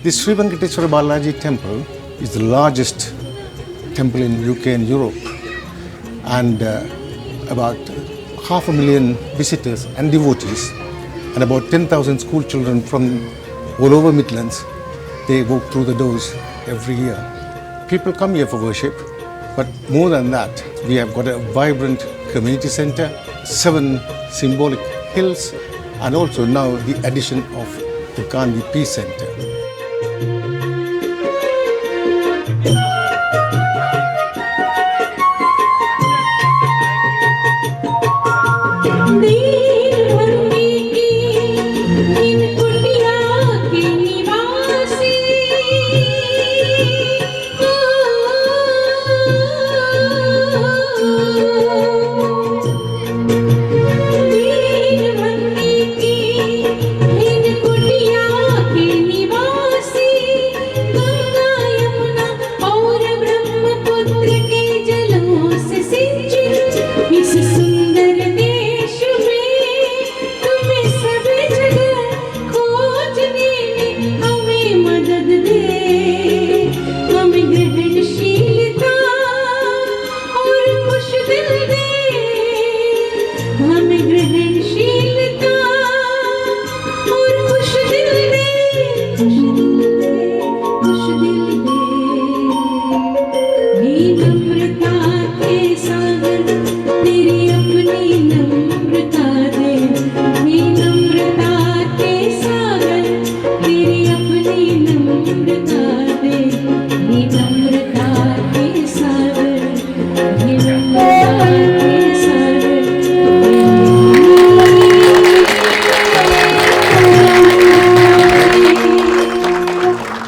This Shri Venkateswara Balaji temple is the largest temple in UK and Europe, and about 500,000 visitors and devotees, and about 10,000 school children from all over Midlands. They walk through the doors every year. People come here for worship, but more than that, we have got a vibrant community centre, 7 symbolic hills, and also now the addition of the Gandhi Peace Centre.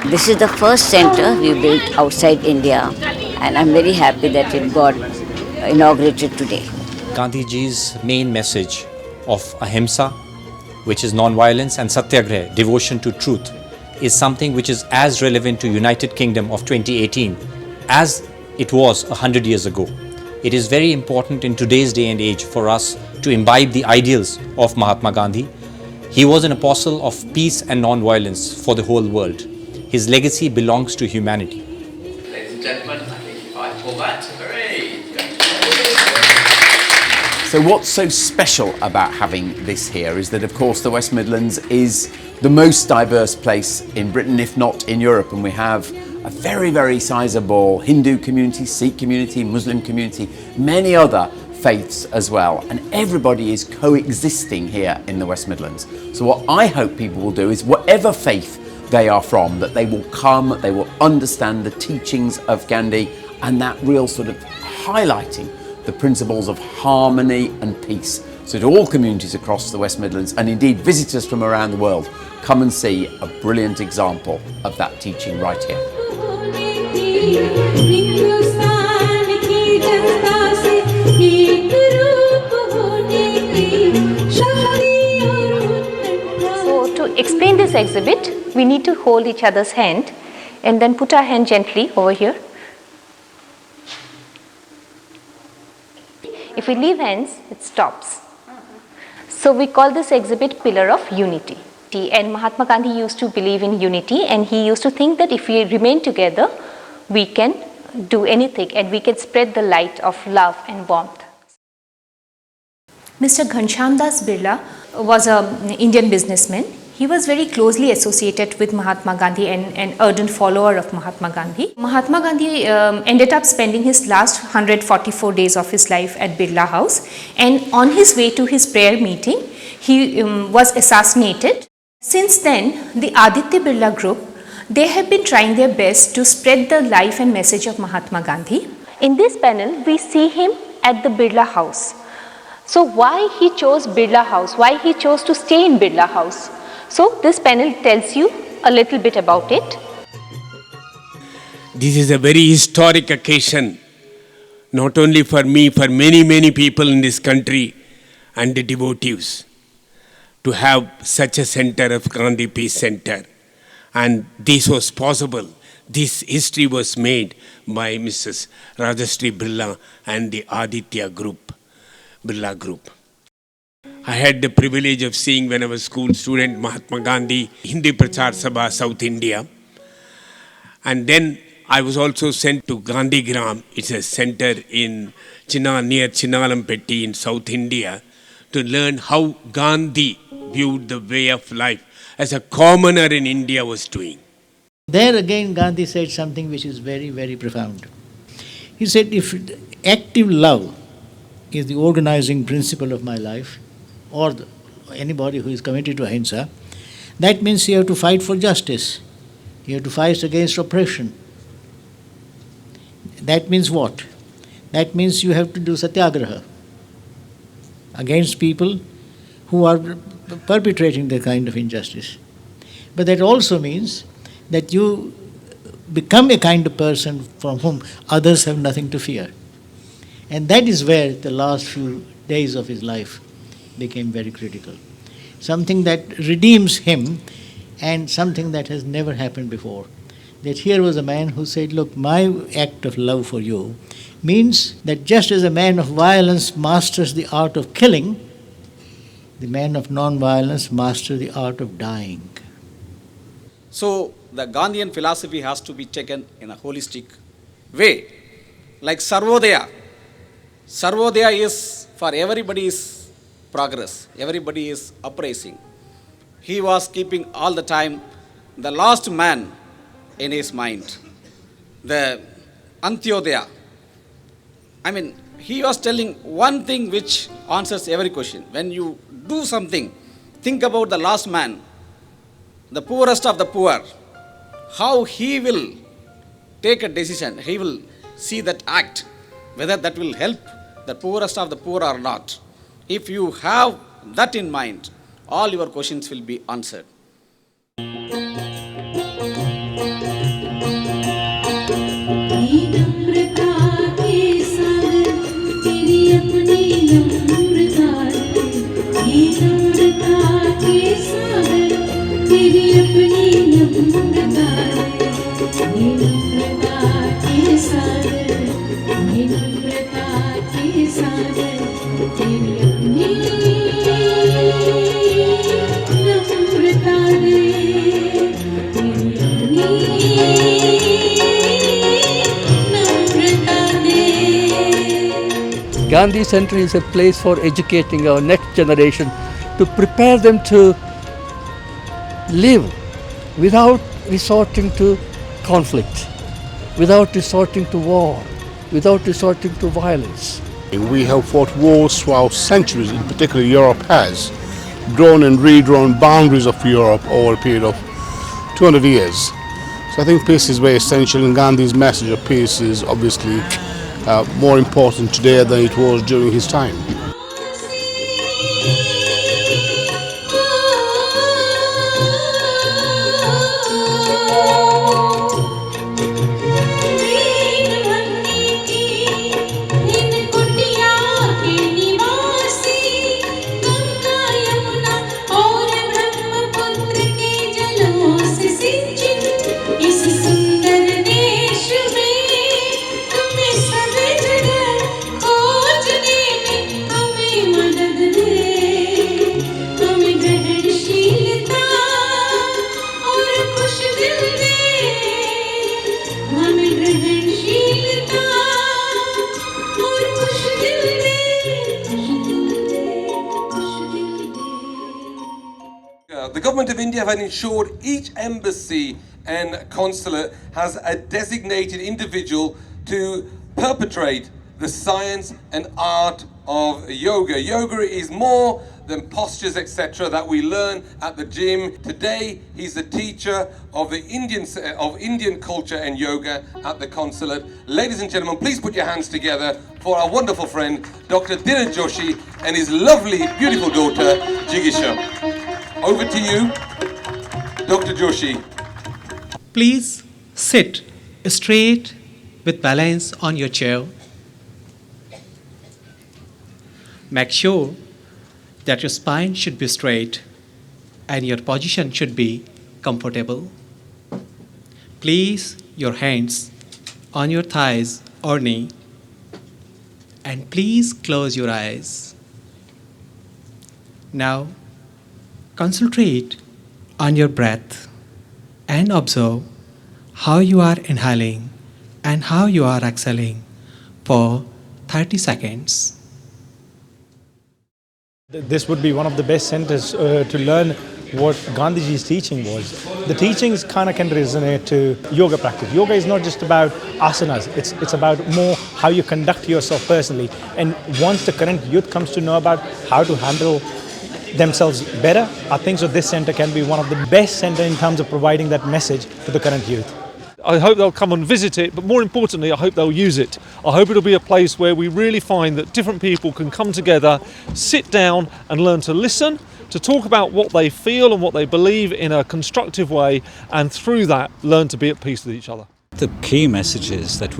This is the first center we built outside India, and I'm very happy that it got inaugurated today. Gandhiji's main message of ahimsa, which is non-violence, and satyagraha, devotion to truth, is something which is as relevant to United Kingdom of 2018 as it was 100 years ago. It is very important in today's day and age for us to imbibe the ideals of Mahatma Gandhi. He was an apostle of peace and non-violence for the whole world. His legacy belongs to humanity. Ladies and gentlemen, I think if I pull that, hooray! So what's so special about having this here is that, of course, the West Midlands is the most diverse place in Britain, if not in Europe, and we have a very, very sizable Hindu community, Sikh community, Muslim community, many other faiths as well, and everybody is coexisting here in the West Midlands. So what I hope people will do is, whatever faith they are from, that they will come, they will understand the teachings of Gandhi and that real sort of highlighting the principles of harmony and peace. So to all communities across the West Midlands, and indeed visitors from around the world, come and see a brilliant example of that teaching right here. So to explain this exhibit, we need to hold each other's hand and then put our hand gently over here. If we leave hands, it stops. So we call this exhibit Pillar of Unity. And Mahatma Gandhi used to believe in unity, and he used to think that if we remain together, we can do anything and we can spread the light of love and warmth. Mr. Ghanshyam Das Birla was an Indian businessman. He was very closely associated with Mahatma Gandhi and an ardent follower of Mahatma Gandhi. Mahatma Gandhi ended up spending his last 144 days of his life at Birla House, and on his way to his prayer meeting, he was assassinated. Since then, the Aditya Birla Group, they have been trying their best to spread the life and message of Mahatma Gandhi. In this panel, we see him at the Birla House. So why he chose Birla House? Why he chose to stay in Birla House? So this panel tells you a little bit about it. This is a very historic occasion, not only for me, for many people in this country and the devotees, to have such a center of Gandhi Peace Centre. And this was possible. This history was made by Mrs. Rajashri Birla and the Aditya Birla Group. I had the privilege of seeing, when I was school student, Mahatma Gandhi, Hindi Prachar Sabha, South India. And then I was also sent to Gandhi Gram. It's a center in near Chinnalampeti in South India, to learn how Gandhi viewed the way of life as a commoner in India was doing. There again Gandhi said something which is very profound. He said, if active love is the organizing principle of my life, or anybody who is committed to ahimsa, that means you have to fight for justice. You have to fight against oppression. That means what? That means you have to do satyagraha against people who are perpetrating the kind of injustice. But that also means that you become a kind of person from whom others have nothing to fear. And that is where the last few days of his life became very critical. Something that redeems him, and something that has never happened before. That here was a man who said, look, my act of love for you means that just as a man of violence masters the art of killing, the man of non-violence masters the art of dying. So the Gandhian philosophy has to be taken in a holistic way. Like Sarvodaya. Sarvodaya is for everybody's progress. Everybody is uprising. He was keeping all the time the last man in his mind. The Antyodaya. He was telling one thing which answers every question. When you do something, think about the last man, the poorest of the poor, how he will take a decision. He will see that act, whether that will help the poorest of the poor or not. If you have that in mind, all your questions will be answered. Gandhi Centre is a place for educating our next generation, to prepare them to live without resorting to conflict, without resorting to war, without resorting to violence. We have fought wars throughout centuries, in particular Europe has drawn and redrawn boundaries of Europe over a period of 200 years. So I think peace is very essential, and Gandhi's message of peace is obviously more important today than it was during his time. The Government of India have ensured each embassy and consulate has a designated individual to perpetrate the science and art of yoga. Yoga is more than postures, etc., that we learn at the gym. Today, he's the teacher of the Indian culture and yoga at the consulate. Ladies and gentlemen, please put your hands together for our wonderful friend, Dr. Dheeraj Joshi, and his lovely, beautiful daughter, Jigisha. Over to you, Dr. Joshi. Please sit straight with balance on your chair. Make sure that your spine should be straight and your position should be comfortable. Place your hands on your thighs or knee and please close your eyes. Now concentrate on your breath and observe how you are inhaling and how you are exhaling for 30 seconds. This would be one of the best centers to learn what Gandhiji's teaching was. The teachings kind of can resonate to yoga practice. Yoga is not just about asanas, it's about more how you conduct yourself personally. And once the current youth comes to know about how to handle themselves better, I think so this center can be one of the best center in terms of providing that message to the current youth. I hope they'll come and visit it, but more importantly, I hope they'll use it. I hope it'll be a place where we really find that different people can come together, sit down and learn to listen, to talk about what they feel and what they believe in a constructive way, and through that, learn to be at peace with each other. The key message is that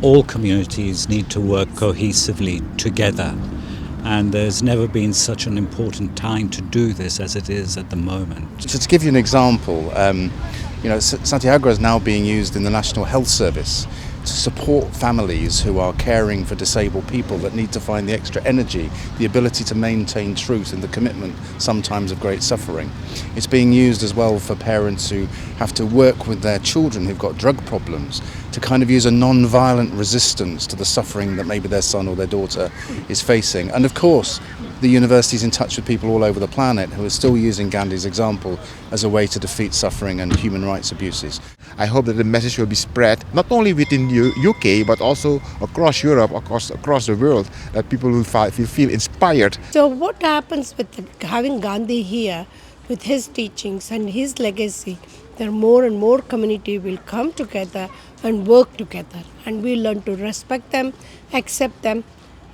all communities need to work cohesively together. And there's never been such an important time to do this as it is at the moment. So to give you an example, Satyagraha is now being used in the National Health Service to support families who are caring for disabled people that need to find the extra energy, the ability to maintain truth and the commitment sometimes of great suffering. It's being used as well for parents who have to work with their children who've got drug problems to kind of use a non-violent resistance to the suffering that maybe their son or their daughter is facing. And of course, the university's in touch with people all over the planet who are still using Gandhi's example as a way to defeat suffering and human rights abuses. I hope that the message will be spread not only within UK but also across Europe, across the world, that people will feel inspired. So what happens with having Gandhi here, with his teachings and his legacy, there more and more community will come together and work together, and we learn to respect them, accept them,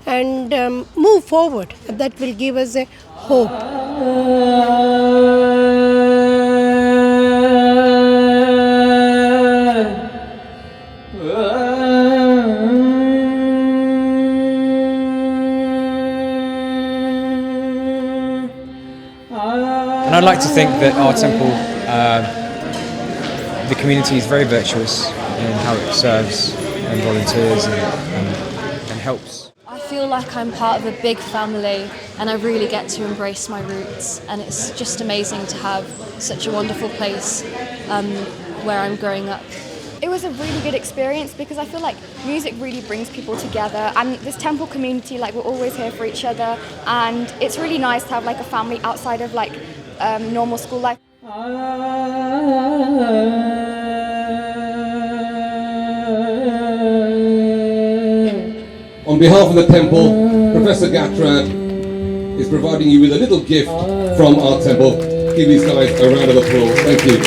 and move forward. That will give us a hope. And I'd like to think that our temple, the community is very virtuous in how it serves and volunteers and helps. I feel like I'm part of a big family and I really get to embrace my roots, and it's just amazing to have such a wonderful place where I'm growing up. It was a really good experience because I feel like music really brings people together, and this temple community, like, we're always here for each other, and it's really nice to have like a family outside of like normal school life. On behalf of the temple, Professor Gatrad is providing you with a little gift from our temple. Give these guys a round of applause. Thank you.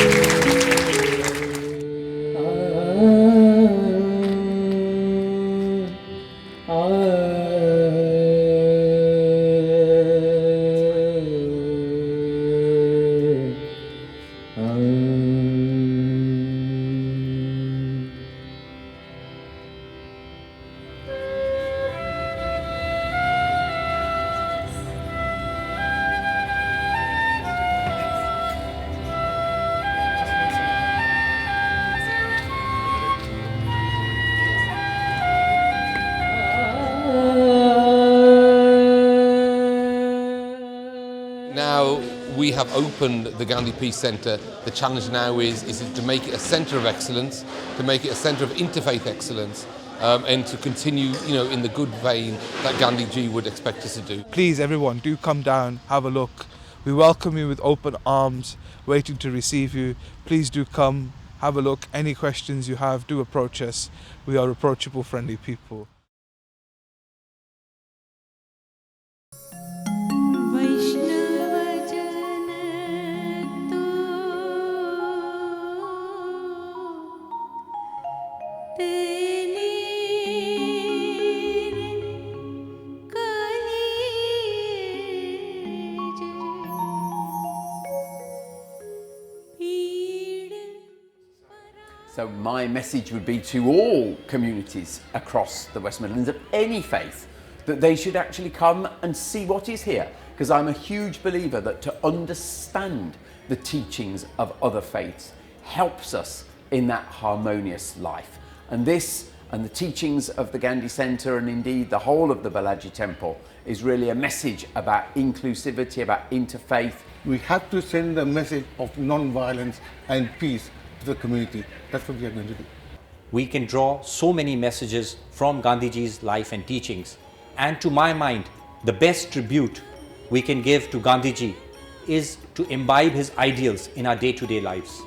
Now we have opened the Gandhi Peace Centre. The challenge now is to make it a centre of excellence, to make it a centre of interfaith excellence, and to continue, in the good vein that Gandhiji would expect us to do. Please, everyone, do come down, have a look. We welcome you with open arms, waiting to receive you. Please do come, have a look. Any questions you have, do approach us. We are approachable, friendly people. So my message would be to all communities across the West Midlands of any faith that they should actually come and see what is here, because I'm a huge believer that to understand the teachings of other faiths helps us in that harmonious life. And this and the teachings of the Gandhi Centre, and indeed the whole of the Balaji temple, is really a message about inclusivity, about interfaith. We have to send a message of non-violence and peace to the community. That's what we are going to do. We can draw so many messages from Gandhiji's life and teachings, and to my mind, the best tribute we can give to Gandhiji is to imbibe his ideals in our day-to-day lives.